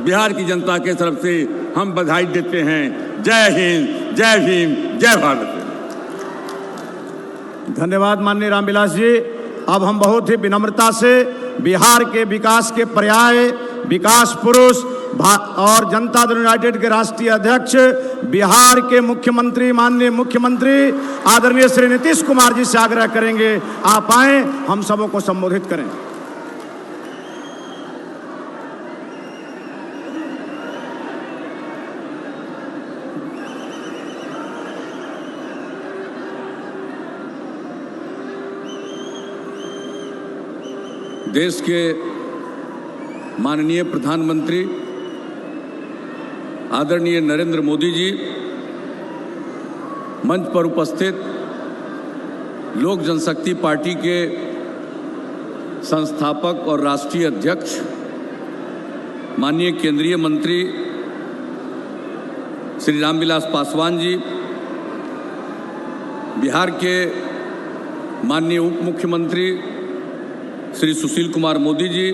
बिहार की जनता के तरफ से हम बधाई देते हैं। जय हिंद, जय भीम, जय भारत। धन्यवाद माननीय रामविलास जी। अब हम बहुत ही विनम्रता से बिहार के विकास के पर्याय, विकास पुरुष और जनता दल यूनाइटेड के राष्ट्रीय अध्यक्ष, बिहार के मुख्यमंत्री, माननीय मुख्यमंत्री आदरणीय श्री नीतीश कुमार जी से आग्रह करेंगे, आप आए, हम सबों को संबोधित करें। देश के माननीय प्रधानमंत्री आदरणीय नरेंद्र मोदी जी, मंच पर उपस्थित लोक जनशक्ति पार्टी के संस्थापक और राष्ट्रीय अध्यक्ष, माननीय केंद्रीय मंत्री श्री रामविलास पासवान जी, बिहार के माननीय उप मुख्यमंत्री श्री सुशील कुमार मोदी जी,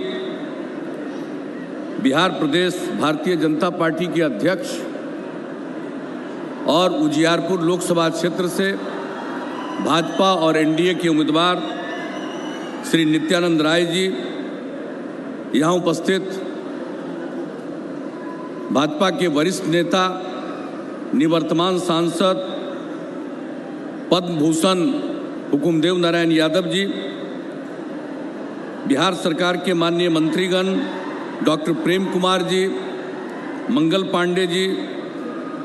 बिहार प्रदेश भारतीय जनता पार्टी के अध्यक्ष और उजियारपुर लोकसभा क्षेत्र से भाजपा और एनडीए के उम्मीदवार श्री नित्यानंद राय जी, यहाँ उपस्थित भाजपा के वरिष्ठ नेता, निवर्तमान सांसद पद्म भूषण हुकुमदेव नारायण यादव जी, बिहार सरकार के माननीय मंत्रीगण doctor Prem Kumar ji, Mangal Pandey ji,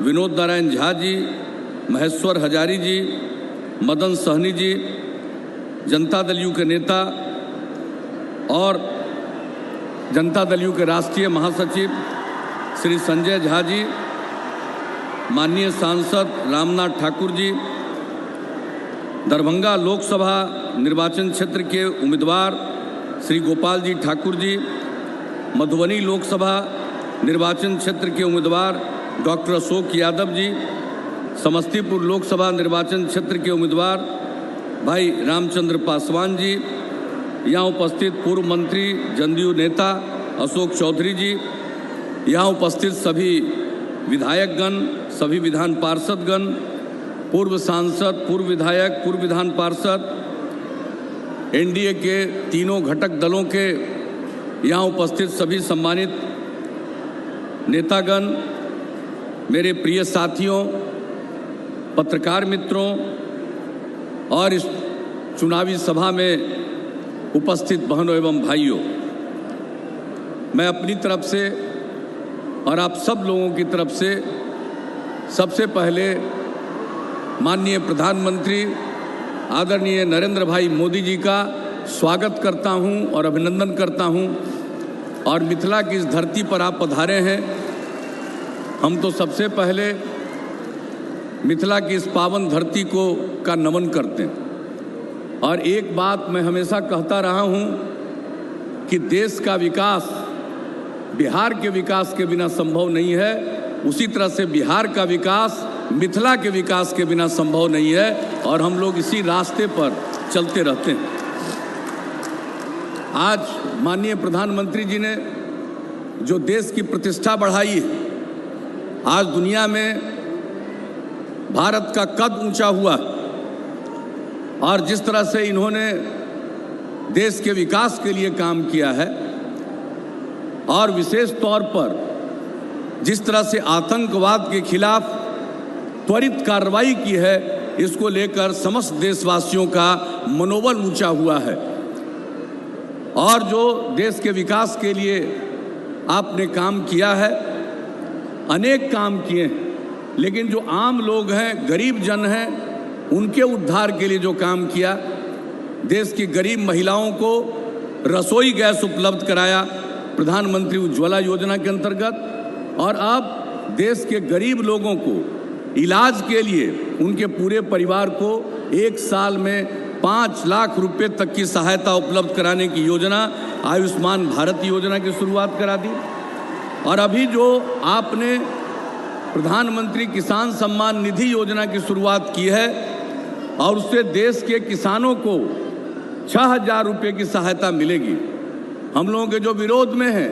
Vinod Narayan Jha ji, Maheshwar Hazari ji, Madan Sahni ji, Janata Dal you के नेता और जनता दल यू के राष्ट्रीय महासचिव श्री संजय झा जी, माननीय सांसद रामनाथ ठाकुर जी, दरभंगा लोकसभा निर्वाचन क्षेत्र के उम्मीदवार श्री गोपाल जी ठाकुर जी, मधुबनी लोकसभा निर्वाचन क्षेत्र के उम्मीदवार डॉक्टर अशोक यादव जी, समस्तीपुर लोकसभा निर्वाचन क्षेत्र के उम्मीदवार भाई रामचंद्र पासवान जी, यहाँ उपस्थित पूर्व मंत्री जदयू नेता अशोक चौधरी जी, यहाँ उपस्थित सभी विधायकगण, सभी विधान पार्षदगण, पूर्व सांसद, पूर्व विधायक, पूर्व विधान पार्षद, एनडीए के तीनों घटक दलों के यहाँ उपस्थित सभी सम्मानित नेतागण, मेरे प्रिय साथियों, पत्रकार मित्रों और इस चुनावी सभा में उपस्थित बहनों एवं भाइयों, मैं अपनी तरफ से और आप सब लोगों की तरफ से सबसे पहले माननीय प्रधानमंत्री आदरणीय नरेंद्र भाई मोदी जी का स्वागत करता हूं और अभिनंदन करता हूं। और मिथिला की इस धरती पर आप पधारे हैं, हम तो सबसे पहले मिथिला की इस पावन धरती को का नमन करते हैं। और एक बात मैं हमेशा कहता रहा हूं कि देश का विकास बिहार के विकास के बिना संभव नहीं है, उसी तरह से बिहार का विकास मिथिला के विकास के बिना संभव नहीं है, और हम लोग इसी रास्ते पर चलते रहते हैं। आज माननीय प्रधानमंत्री जी ने जो देश की प्रतिष्ठा बढ़ाई है, आज दुनिया में भारत का कद ऊंचा हुआ, और जिस तरह से इन्होंने देश के विकास के लिए काम किया है, और विशेष तौर पर जिस तरह से आतंकवाद के खिलाफ त्वरित कार्रवाई की है, इसको लेकर समस्त देशवासियों का मनोबल ऊंचा हुआ है। और जो देश के विकास के लिए आपने काम किया है, अनेक काम किए हैं, लेकिन जो आम लोग हैं, गरीब जन हैं, उनके उद्धार के लिए जो काम किया, देश की गरीब महिलाओं को रसोई गैस उपलब्ध कराया प्रधानमंत्री उज्ज्वला योजना के अंतर्गत, और अब देश के गरीब लोगों को इलाज के लिए उनके पूरे परिवार को 1 साल में 5 लाख रुपए तक की सहायता उपलब्ध कराने की योजना आयुष्मान भारत योजना की शुरुआत करा दी। और अभी जो आपने प्रधानमंत्री किसान सम्मान निधि योजना की शुरुआत की है, और उससे देश के किसानों को 6000 रुपये की सहायता मिलेगी। हम लोगों के जो विरोध में है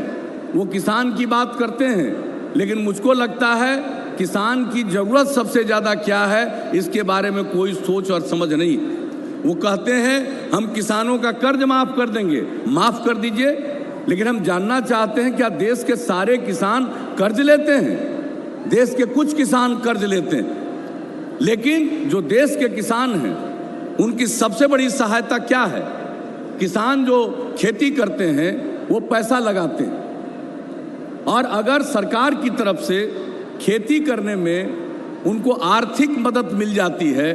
वो किसान की बात करते हैं, लेकिन मुझको लगता है किसान की ज़रूरत सबसे ज़्यादा क्या है इसके बारे में कोई सोच और समझ नहीं। वो कहते हैं हम किसानों का कर्ज माफ़ कर देंगे, माफ़ कर दीजिए, लेकिन हम जानना चाहते हैं क्या देश के सारे किसान कर्ज लेते हैं? देश के कुछ किसान कर्ज लेते हैं, लेकिन जो देश के किसान हैं उनकी सबसे बड़ी सहायता क्या है? किसान जो खेती करते हैं वो पैसा लगाते हैं, और अगर सरकार की तरफ से खेती करने में उनको आर्थिक मदद मिल जाती है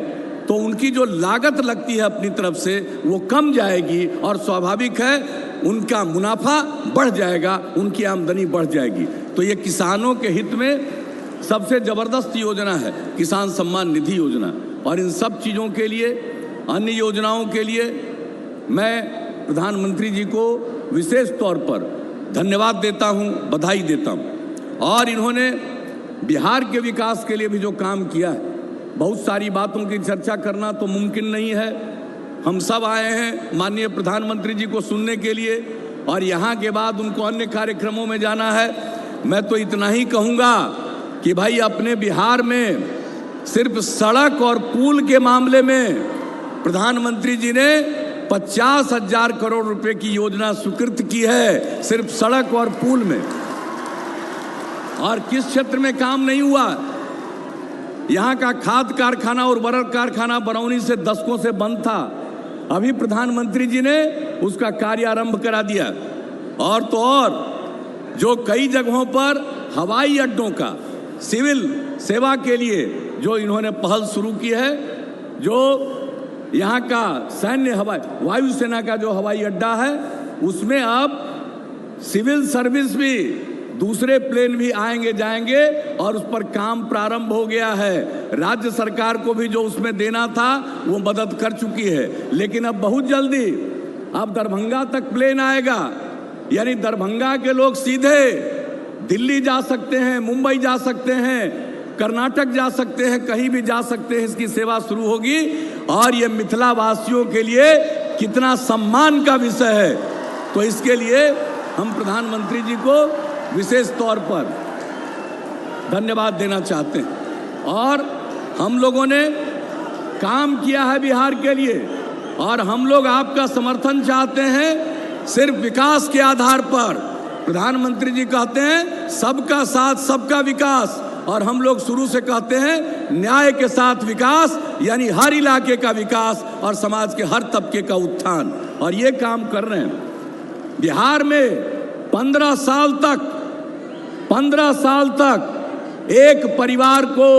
तो उनकी जो लागत लगती है अपनी तरफ से वो कम जाएगी, और स्वाभाविक है उनका मुनाफा बढ़ जाएगा, उनकी आमदनी बढ़ जाएगी। तो ये किसानों के हित में सबसे ज़बरदस्त योजना है किसान सम्मान निधि योजना। और इन सब चीज़ों के लिए, अन्य योजनाओं के लिए मैं प्रधानमंत्री जी को विशेष तौर पर धन्यवाद देता हूं, बधाई देता हूं। और इन्होंने बिहार के विकास के लिए भी जो काम किया है, बहुत सारी बातों की चर्चा करना तो मुमकिन नहीं है। हम सब आए हैं माननीय प्रधानमंत्री जी को सुनने के लिए, और यहाँ के बाद उनको अन्य कार्यक्रमों में जाना है। मैं तो इतना ही कहूँगा कि भाई अपने बिहार में सिर्फ सड़क और पुल के मामले में प्रधानमंत्री जी ने 50,000 करोड़ रुपए की योजना स्वीकृत की है, सिर्फ सड़क और पुल में। और किस क्षेत्र में काम नहीं हुआ? यहाँ का खाद कारखाना और उर्वरक कारखाना बरौनी से दशकों से बंद था, अभी प्रधानमंत्री जी ने उसका कार्य आरंभ करा दिया। और तो और जो कई जगहों पर हवाई अड्डों का सिविल सेवा के लिए जो इन्होंने पहल शुरू की है, जो यहाँ का सैन्य वायुसेना का जो हवाई अड्डा है उसमें अब सिविल सर्विस भी, दूसरे प्लेन भी आएंगे जाएंगे, और उस पर काम प्रारंभ हो गया है। राज्य सरकार को भी जो उसमें देना था वो मदद कर चुकी है, लेकिन अब बहुत जल्दी अब दरभंगा तक प्लेन आएगा, यानी दरभंगा के लोग सीधे दिल्ली जा सकते हैं, मुंबई जा सकते हैं, कर्नाटक जा सकते हैं, कहीं भी जा सकते हैं, इसकी सेवा शुरू होगी। और ये मिथिला वासियों के लिए कितना सम्मान का विषय है। तो इसके लिए हम प्रधानमंत्री जी को विशेष तौर पर धन्यवाद देना चाहते हैं। और हम लोगों ने काम किया है बिहार के लिए, और हम लोग आपका समर्थन चाहते हैं सिर्फ विकास के आधार पर। प्रधानमंत्री जी कहते हैं सबका साथ सबका विकास, और हम लोग शुरू से कहते हैं न्याय के साथ विकास, यानी हर इलाके का विकास और समाज के हर तबके का उत्थान। और ये काम कर रहे हैं। बिहार में 15 साल तक एक परिवार को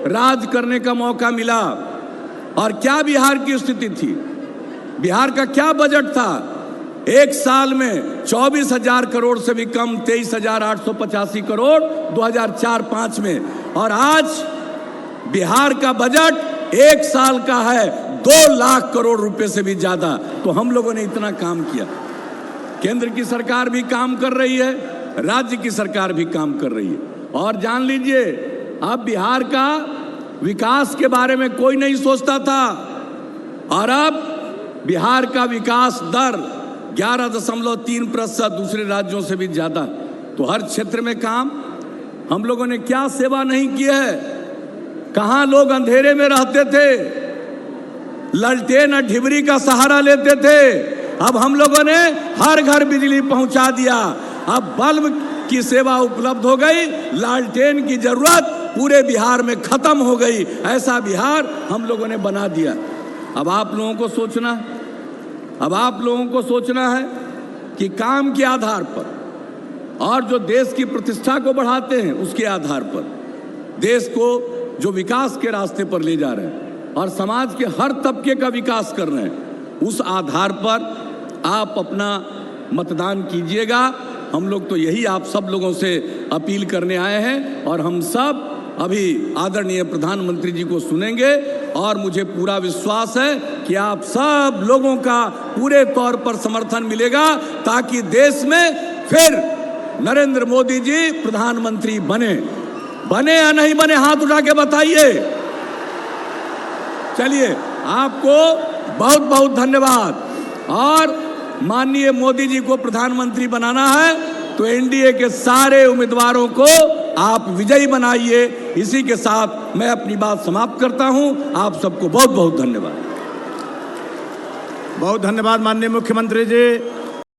राज करने का मौका मिला। और क्या बिहार की स्थिति थी? बिहार का क्या बजट था? एक साल में 24,000 करोड़ से भी कम, 23,885 करोड़ 2004-05 में। और आज बिहार का बजट एक साल का है 2 लाख करोड़ रुपए से भी ज्यादा। तो हम लोगों ने इतना काम किया। केंद्र की सरकार भी काम कर रही है, राज्य की सरकार भी काम कर रही है। और जान लीजिए, अब बिहार का विकास के बारे में कोई नहीं सोचता था, और अब बिहार का विकास दर 11.3%, दूसरे राज्यों से भी ज्यादा। तो हर क्षेत्र में काम। हम लोगों ने क्या सेवा नहीं की है? कहां लोग अंधेरे में रहते थे, ललटेन और ढिबरी का सहारा लेते थे, अब हम लोगों ने हर घर बिजली पहुंचा दिया। अब बल्ब की सेवा उपलब्ध हो गई, लालटेन की जरूरत पूरे बिहार में खत्म हो गई। ऐसा बिहार हम लोगों ने बना दिया। अब आप लोगों को सोचना है कि काम के आधार पर और जो देश की प्रतिष्ठा को बढ़ाते हैं उसके आधार पर, देश को जो विकास के रास्ते पर ले जा रहे हैं और समाज के हर तबके का विकास कर रहे हैं, उस आधार पर आप अपना मतदान कीजिएगा। हम लोग तो यही आप सब लोगों से अपील करने आए हैं, और हम सब अभी आदरणीय प्रधानमंत्री जी को सुनेंगे। और मुझे पूरा विश्वास है कि आप सब लोगों का पूरे तौर पर समर्थन मिलेगा, ताकि देश में फिर नरेंद्र मोदी जी प्रधानमंत्री बने या नहीं बने, हाथ उठा के बताइए। चलिए, आपको बहुत बहुत धन्यवाद। और माननीय मोदी जी को प्रधानमंत्री बनाना है तो एनडीए के सारे उम्मीदवारों को आप विजयी बनाइए। इसी के साथ मैं अपनी बात समाप्त करता हूं। आप सबको बहुत बहुत धन्यवाद। बहुत धन्यवाद माननीय मुख्यमंत्री जी।